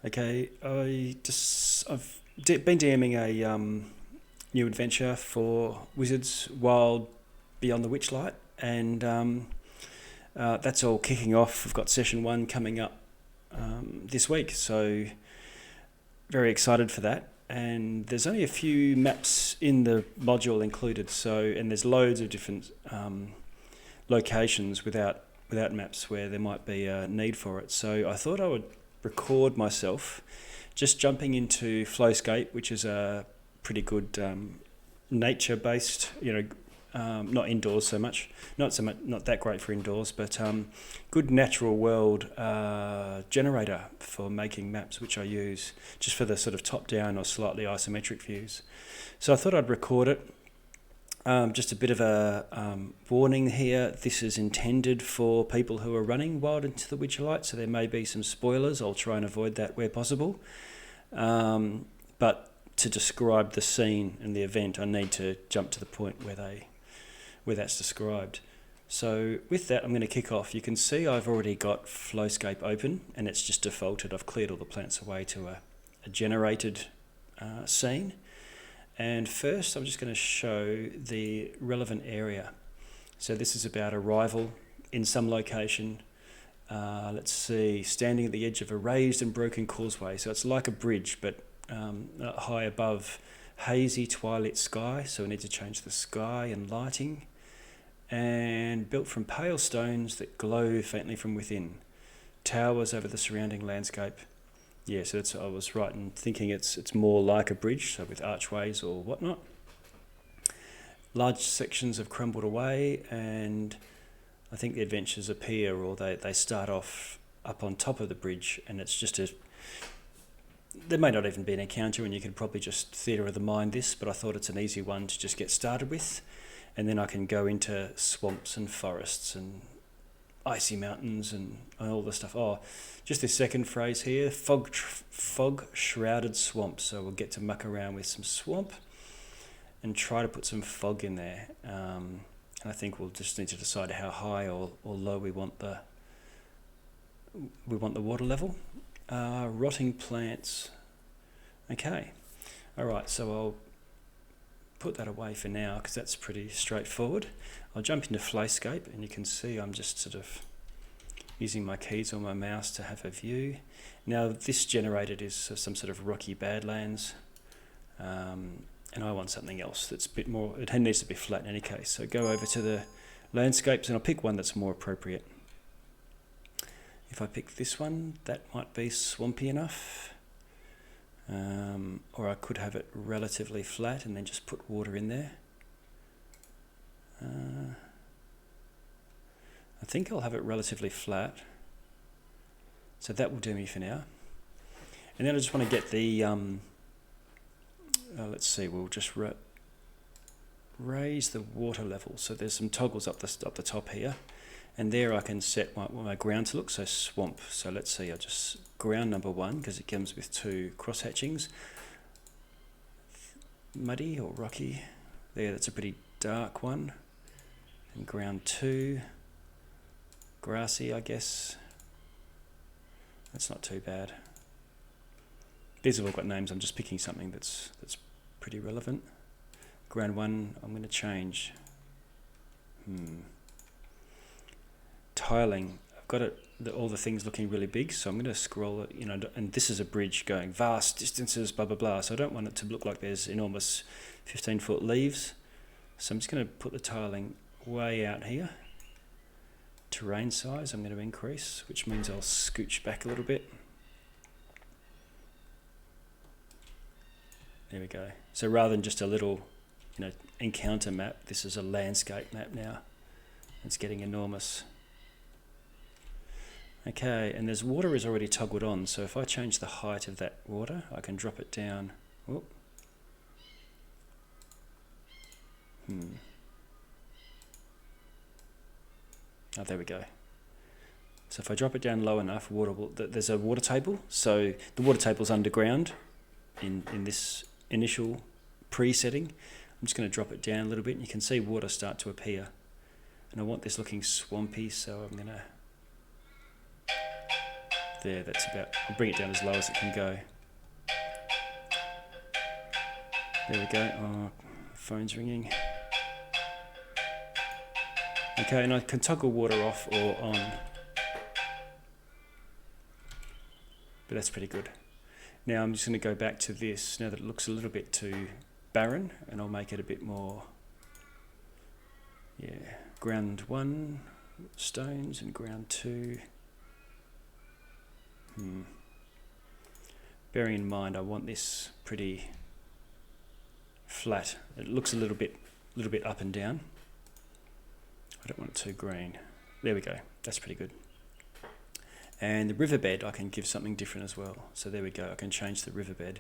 Okay, I've been DMing a new adventure for Wizards Wild Beyond the Witchlight, and that's all kicking off. We've got session one coming up this week, so very excited for that. And there's only a few maps in the module included, and there's loads of different locations without maps where there might be a need for it. So I thought I would record myself just jumping into Flowscape, which is a pretty good nature-based, not indoors so much, not that great for indoors, but good natural world generator for making maps, which I use just for the sort of top-down or slightly isometric views. So I thought I'd record it. Just a bit of a warning here. This is intended for people who are running Wild into the Witchlight, so there may be some spoilers. I'll try and avoid that where possible. But to describe the scene and the event, I need to jump to the point where that's described. So with that, I'm going to kick off. You can see I've already got Flowscape open, and it's just defaulted. I've cleared all the plants away to a generated scene. And first, I'm just going to show the relevant area. So this is about arrival in some location. Let's see, standing at the edge of a raised and broken causeway. So it's like a bridge, but high above hazy twilight sky. So we need to change the sky and lighting. And built from pale stones that glow faintly from within. Towers over the surrounding landscape. Yeah, so I was right in thinking it's more like a bridge, so with archways or whatnot. Large sections have crumbled away, and I think the adventures appear, or they start off up on top of the bridge, and it's just there may not even be an encounter, and you could probably just theatre of the mind this, but I thought it's an easy one to just get started with, and then I can go into swamps and forests and icy mountains and all the stuff. Oh, just this second phrase here, fog shrouded swamp. So we'll get to muck around with some swamp and try to put some fog in there. And I think we'll just need to decide how high or low we want the water level. Rotting plants. Okay. All right. So I'll put that away for now because that's pretty straightforward. I'll jump into Flowscape, and you can see I'm just sort of using my keys or my mouse to have a view. Now this generated is some sort of rocky badlands, and I want something else that's a bit more, it needs to be flat in any case. So go over to the landscapes, and I'll pick one that's more appropriate. If I pick this one, that might be swampy enough. Or I could have it relatively flat and then just put water in there. I think I'll have it relatively flat. So that will do me for now. And then I just want to get the, let's see, we'll just raise the water level. So there's some toggles up the top here. And there I can set my ground to look, so swamp. So let's see, I'll just ground number 1, because it comes with 2 cross hatchings. Muddy or rocky. There, that's a pretty dark one. And ground 2, grassy, I guess. That's not too bad. These have all got names. I'm just picking something that's pretty relevant. Ground 1, I'm going to change. Tiling. I've got all the things looking really big, so I'm going to scroll it, and this is a bridge going vast distances, blah, blah, blah. So I don't want it to look like there's enormous 15-foot leaves. So I'm just going to put the tiling way out here. Terrain size I'm going to increase, which means I'll scooch back a little bit. There we go. So rather than just a little, encounter map, this is a landscape map now. It's getting enormous. Okay, and there's water is already toggled on, so if I change the height of that water, I can drop it down. Whoop. Oh, there we go. So if I drop it down low enough, there's a water table. So the water table's underground in this initial pre-setting. I'm just going to drop it down a little bit, and you can see water start to appear. And I want this looking swampy, so I'm going to There, that's about, I'll bring it down as low as it can go. There we go. Oh, phone's ringing. Okay, and I can toggle water off or on. But that's pretty good. Now I'm just going to go back to this, now that it looks a little bit too barren, and I'll make it a bit more, yeah, ground 1, stones, and ground 2. Bearing in mind I want this pretty flat. It looks a little bit up and down. I don't want it too green. There we go. That's pretty good. And the riverbed, I can give something different as well. So there we go. I can change the riverbed,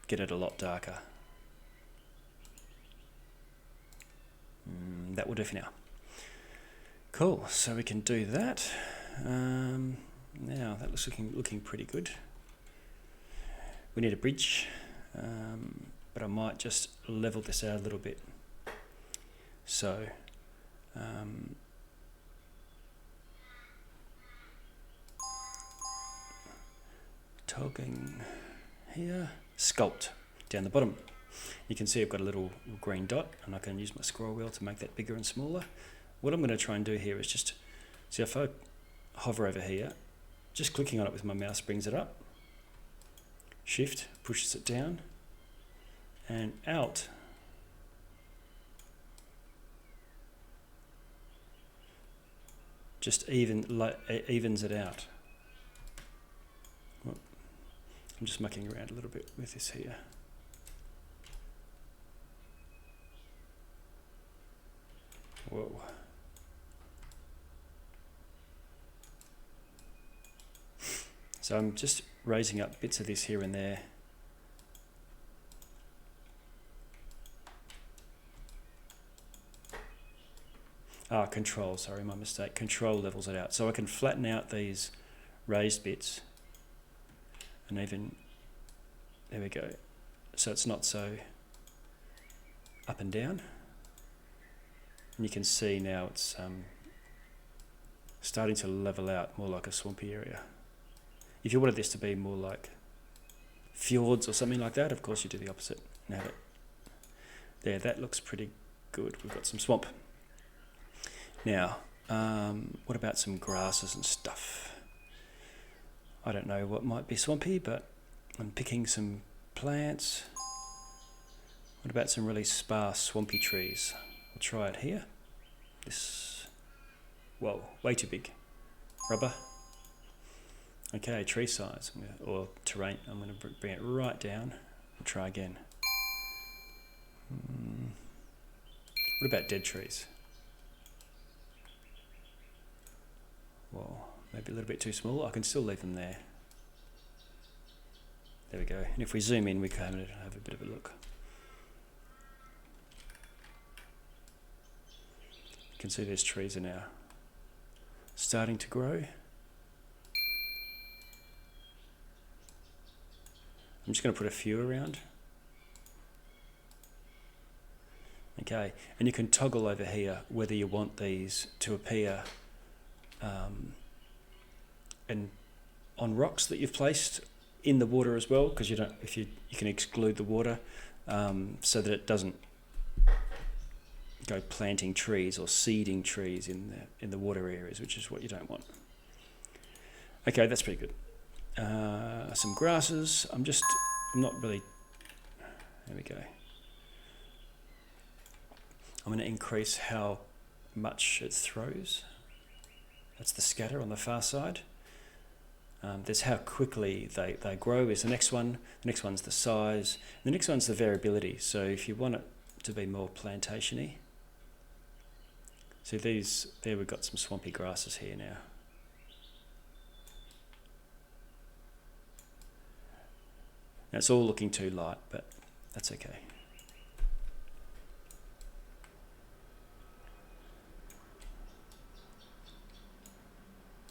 get it a lot darker. That will do for now. Cool. So we can do that. Now that looks looking pretty good. We need a bridge, but I might just level this out a little bit. So toggling here, sculpt down the bottom. You can see I've got a little green dot, and I can use my scroll wheel to make that bigger and smaller. What I'm going to try and do here is just, see if I hover over here, just clicking on it with my mouse brings it up, shift pushes it down, and Alt just evens it out. I'm just mucking around a little bit with this here. Whoa. So I'm just raising up bits of this here and there. Control, sorry, my mistake. Control levels it out. So I can flatten out these raised bits and even, there we go. So it's not so up and down. And you can see now it's starting to level out more like a swampy area. If you wanted this to be more like fjords or something like that, of course you do the opposite and have it there. That looks pretty good. We've got some swamp. Now, what about some grasses and stuff? I don't know what might be swampy, but I'm picking some plants. What about some really sparse swampy trees? I'll try it here. This, whoa, way too big. Rubber. Okay, tree size, or terrain. I'm going to bring it right down. We'll try again. What about dead trees? Well, maybe a little bit too small. I can still leave them there. There we go. And if we zoom in, we can have a bit of a look. You can see these trees are now starting to grow. I'm just going to put a few around. Okay, and you can toggle over here whether you want these to appear and on rocks that you've placed in the water as well, because you don't. If you can exclude the water so that it doesn't go planting trees or seeding trees in the water areas, which is what you don't want. Okay, that's pretty good. Some grasses. I'm not really. There we go. I'm going to increase how much it throws. That's the scatter on the far side. There's how quickly they grow is the next one. The next one's the size. The next one's the variability. So if you want it to be more plantation-y. See these, there we've got some swampy grasses here now. Now it's all looking too light, but that's okay.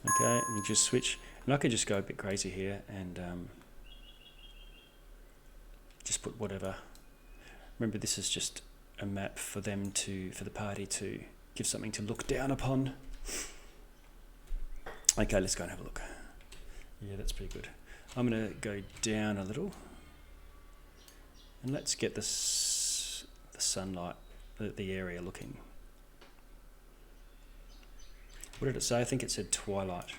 Okay, and you just switch, and I could just go a bit crazy here and just put whatever. Remember, this is just a map for them for the party to give something to look down upon. Okay, let's go and have a look. Yeah, that's pretty good. I'm going to go down a little, and let's get the sunlight, the area looking. What did it say? I think it said twilight.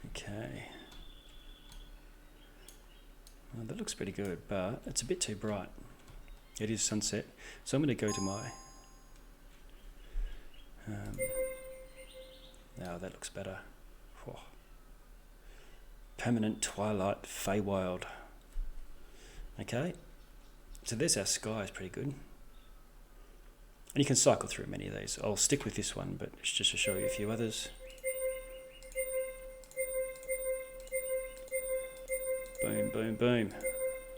Okay. Well, that looks pretty good, but it's a bit too bright. It is sunset, so I'm going to go to my... now that looks better. Whoa. Permanent twilight, Feywild. Okay, so there's our sky, is pretty good. And you can cycle through many of these. I'll stick with this one, but it's just to show you a few others. Boom, boom, boom.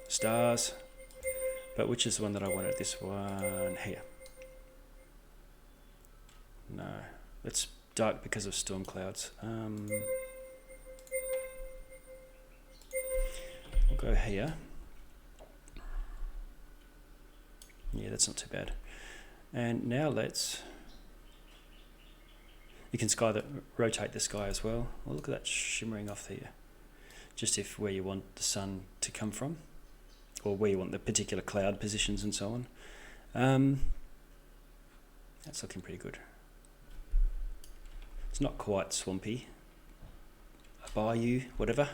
Stars. But which is the one that I wanted? This one here. No, it's dark because of storm clouds. We'll go here. Yeah, that's not too bad. And now let's... You can rotate the sky as well. Well, look at that shimmering off here. Just where you want the sun to come from, or where you want the particular cloud positions and so on. That's looking pretty good. It's not quite swampy. A bayou, whatever.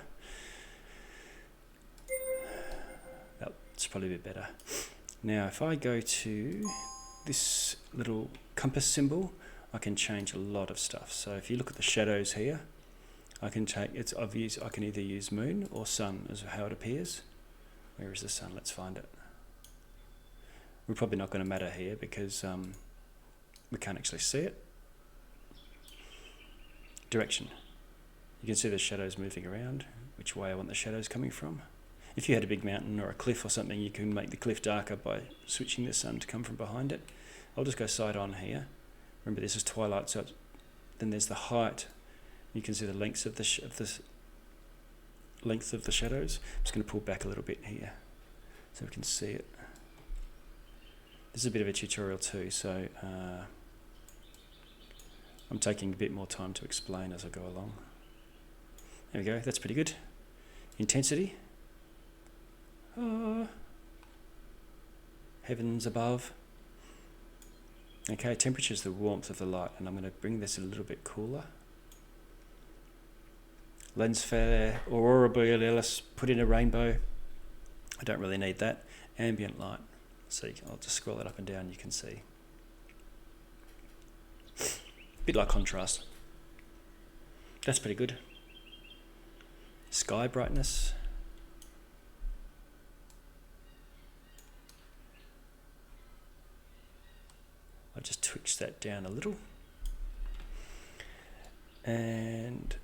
That's probably a bit better. Now, if I go to this little compass symbol, I can change a lot of stuff. So if you look at the shadows here, I can take, it's obvious, I can either use moon or sun as how it appears. Where is the sun? Let's find it. We're probably not going to matter here because we can't actually see it. Direction. You can see the shadows moving around, which way I want the shadows coming from. If you had a big mountain or a cliff or something, you can make the cliff darker by switching the sun to come from behind it. I'll just go side on here. Remember, this is twilight, so then there's the height. You can see the lengths of the length of the shadows. I'm just going to pull back a little bit here so we can see it. This is a bit of a tutorial too, so I'm taking a bit more time to explain as I go along. There we go, that's pretty good. Intensity. Heavens above. Okay, temperature is the warmth of the light, and I'm going to bring this a little bit cooler. Lens flare, aurora borealis, put in a rainbow. I don't really need that. Ambient light. So I'll just scroll it up and down, you can see. Bit like contrast. That's pretty good. Sky brightness. I'll just twitch that down a little. And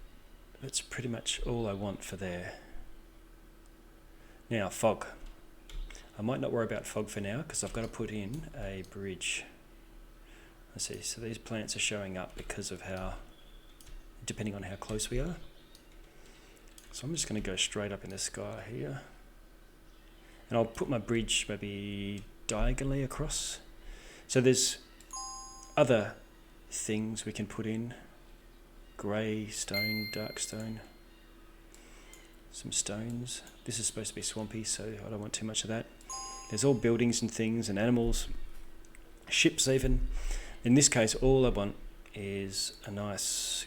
that's pretty much all I want for there. Now, fog. I might not worry about fog for now because I've got to put in a bridge. Let's see, so these plants are showing up because of how, depending on how close we are. So I'm just going to go straight up in the sky here. And I'll put my bridge maybe diagonally across. So there's other things we can put in. Grey stone, dark stone. Some stones. This is supposed to be swampy, so I don't want too much of that. There's all buildings and things and animals. Ships even. In this case, all I want is a nice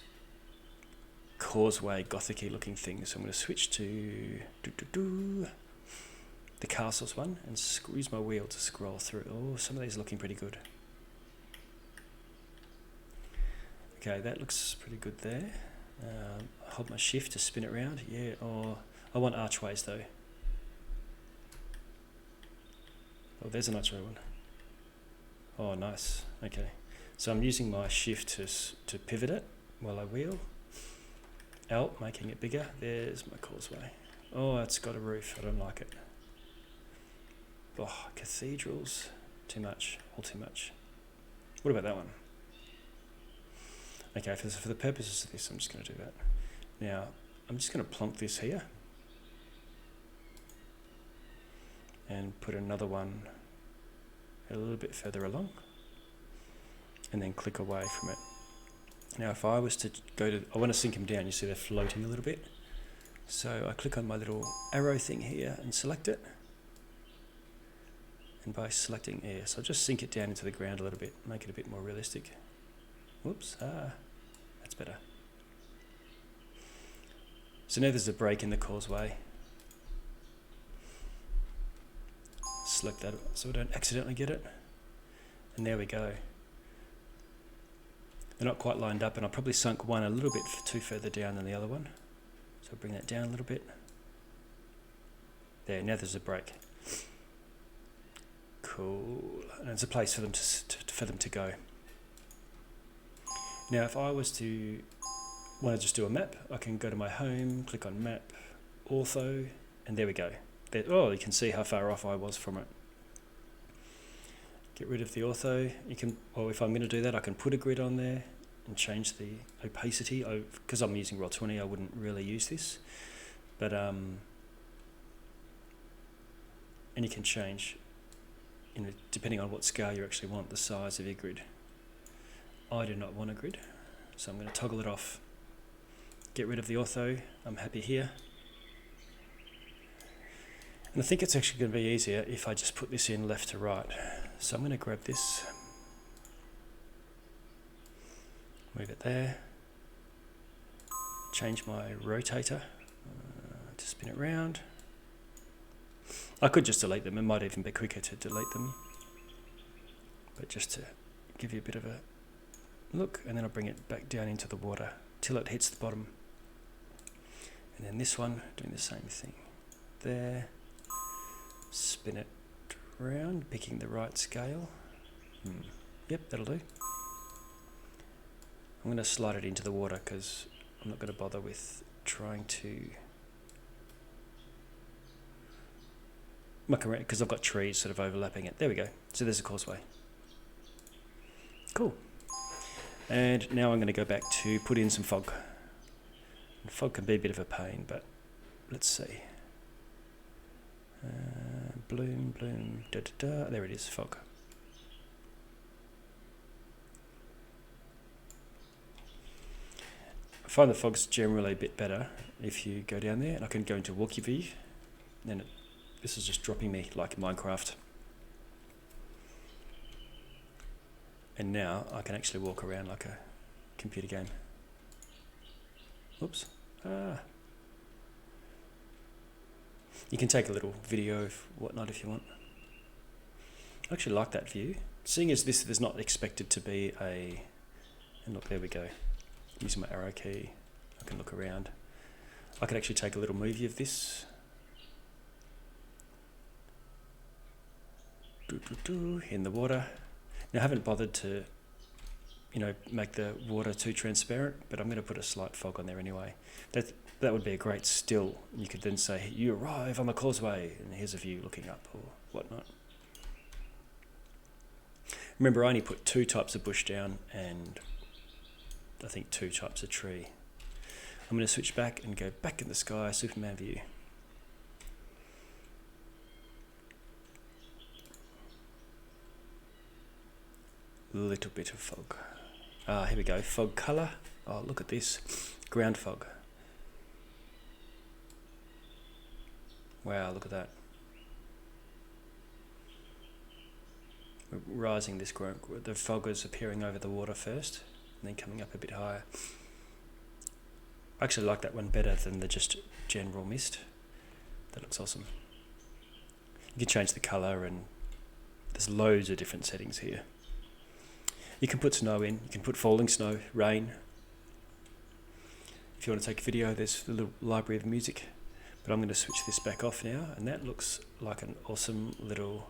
causeway, gothic-y looking thing. So I'm going to switch to the castles one and squeeze my wheel to scroll through. Oh, some of these are looking pretty good. Okay, that looks pretty good there. Hold my shift to spin it around. Yeah, or I want archways though. Oh, there's an archway one. Oh, nice. Okay, so I'm using my shift to pivot it while I wheel. Alt, making it bigger. There's my causeway. Oh, it's got a roof. I don't like it. Oh, cathedrals. Too much. All too much. What about that one? Okay, for the purposes of this, I'm just going to do that. Now, I'm just going to plonk this here. And put another one a little bit further along. And then click away from it. Now if I was to go to, I want to sink them down, you see they're floating a little bit. So I click on my little arrow thing here and select it. And by selecting air, so I'll just sink it down into the ground a little bit, make it a bit more realistic. Whoops, that's better. So now there's a break in the causeway. Select that so I don't accidentally get it. And there we go. They're not quite lined up, and I probably sunk one a little bit too further down than the other one. So I'll bring that down a little bit. There, now there's a break. Cool, and there's a place for them to go. Now if I was to want to just do a map, I can go to my home, click on map, ortho, and there we go. There, oh, you can see how far off I was from it. Get rid of the ortho. You can, well, if I'm going to do that, I can put a grid on there and change the opacity. Because I'm using Roll20, I wouldn't really use this, but and you can change, depending on what scale you actually want, the size of your grid. I do not want a grid, so I'm going to toggle it off. Get rid of the ortho. I'm happy here. And I think it's actually going to be easier if I just put this in left to right. So I'm going to grab this, move it there, change my rotator to spin it round. I could just delete them, it might even be quicker to delete them, but just to give you a bit of a look, and then I'll bring it back down into the water till it hits the bottom. And then this one, doing the same thing there, spin it round, picking the right scale. Yep, that'll do. I'm going to slide it into the water because I'm not going to bother with trying to muck around, because I've got trees sort of overlapping it. There we go. So there's a causeway. Cool. And now I'm going to go back to put in some fog. And fog can be a bit of a pain, but let's see. Bloom, bloom, da da da. There it is, fog. I find the fog's generally a bit better if you go down there, and I can go into walkie view. Then this is just dropping me like Minecraft. And now I can actually walk around like a computer game. Oops. You can take a little video of whatnot if you want. I actually like that view. Seeing as this is not expected to be a... And look, there we go. Using my arrow key, I can look around. I could actually take a little movie of this. In the water. Now I haven't bothered to, make the water too transparent, but I'm going to put a slight fog on there anyway. That would be a great still. You could then say, you arrive on the causeway, and here's a view looking up or whatnot. Remember, I only put 2 types of bush down and I think 2 types of tree. I'm going to switch back and go back in the sky, Superman view. Little bit of fog. Here we go, fog colour. Oh, look at this, ground fog. Wow, look at that. We're rising this ground. The fog is appearing over the water first, and then coming up a bit higher. I actually like that one better than the just general mist. That looks awesome. You can change the colour, and there's loads of different settings here. You can put snow in, you can put falling snow, rain. If you want to take a video, there's a little library of music. But I'm going to switch this back off now, and that looks like an awesome little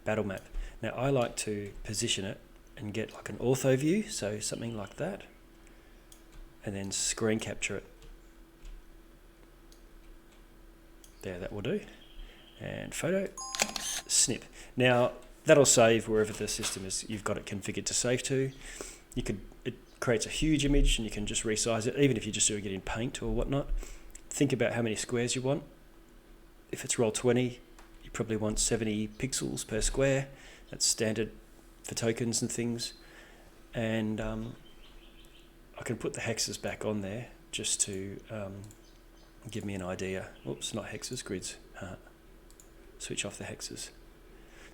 battle map. Now I like to position it and get like an ortho view, so something like that, and then screen capture it. There, that will do. And photo, snip. Now that'll save wherever the system is. You've got it configured to save to. It creates a huge image, and you can just resize it, even if you're just doing it in Paint or whatnot. Think about how many squares you want. If it's Roll20, you probably want 70 pixels per square. That's standard for tokens and things. And I can put the hexes back on there just to give me an idea. Oops, not hexes, grids. Switch off the hexes.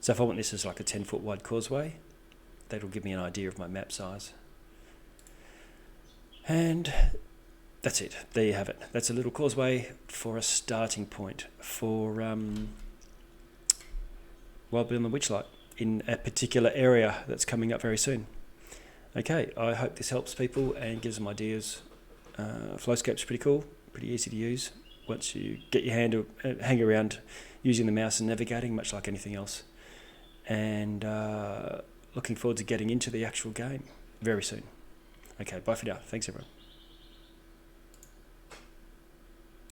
So if I want this as like a 10-foot wide causeway, that'll give me an idea of my map size. And that's it. There you have it. That's a little causeway for a starting point for Wild Bill and the Witchlight in a particular area that's coming up very soon. Okay, I hope this helps people and gives them ideas. Flowscape's pretty cool, pretty easy to use. Once you get your hand hang around using the mouse and navigating, much like anything else. And looking forward to getting into the actual game very soon. Okay, bye for now. Thanks everyone.